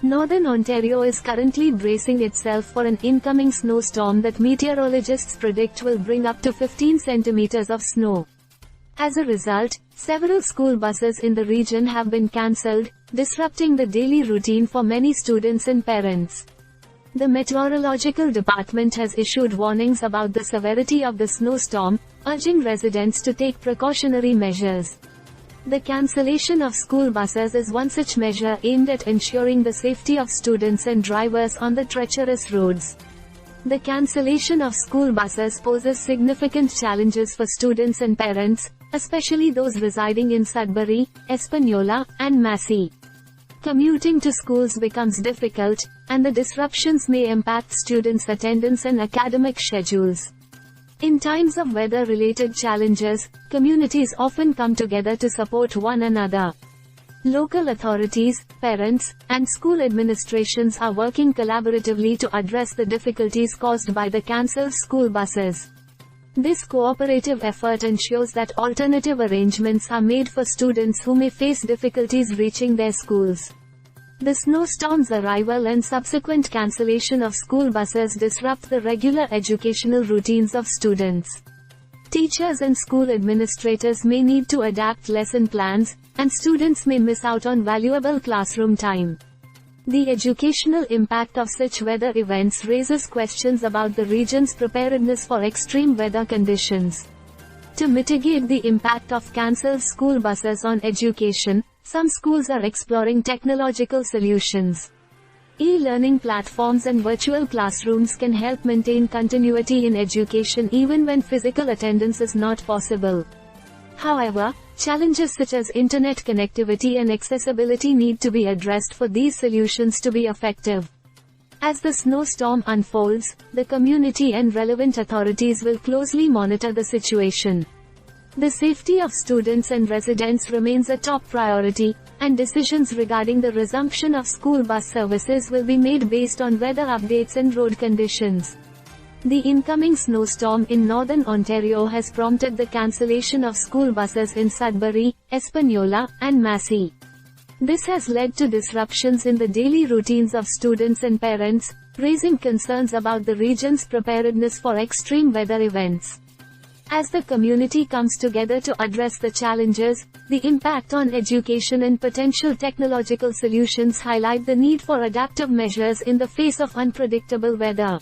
Northern Ontario is currently bracing itself for an incoming snowstorm that meteorologists predict will bring up to 15 centimeters of snow. As a result, several school buses in the region have been cancelled, disrupting the daily routine for many students and parents. The Meteorological Department has issued warnings about the severity of the snowstorm, urging residents to take precautionary measures. The cancellation of school buses is one such measure aimed at ensuring the safety of students and drivers on the treacherous roads. The cancellation of school buses poses significant challenges for students and parents, especially those residing in Sudbury, Espanola, and Massey. Commuting to schools becomes difficult, and the disruptions may impact students' attendance and academic schedules. In times of weather-related challenges, communities often come together to support one another. Local authorities, parents, and school administrations are working collaboratively to address the difficulties caused by the cancelled school buses. This cooperative effort ensures that alternative arrangements are made for students who may face difficulties reaching their schools. The snowstorm's arrival and subsequent cancellation of school buses disrupt the regular educational routines of students. Teachers and school administrators may need to adapt lesson plans, and students may miss out on valuable classroom time. The educational impact of such weather events raises questions about the region's preparedness for extreme weather conditions. To mitigate the impact of cancelled school buses on education, some schools are exploring technological solutions. E-learning platforms and virtual classrooms can help maintain continuity in education even when physical attendance is not possible. However, challenges such as internet connectivity and accessibility need to be addressed for these solutions to be effective. As the snowstorm unfolds, the community and relevant authorities will closely monitor the situation. The safety of students and residents remains a top priority, and decisions regarding the resumption of school bus services will be made based on weather updates and road conditions. The incoming snowstorm in northern Ontario has prompted the cancellation of school buses in Sudbury, Espanola, and Massey. This has led to disruptions in the daily routines of students and parents, raising concerns about the region's preparedness for extreme weather events. As the community comes together to address the challenges, the impact on education and potential technological solutions highlight the need for adaptive measures in the face of unpredictable weather.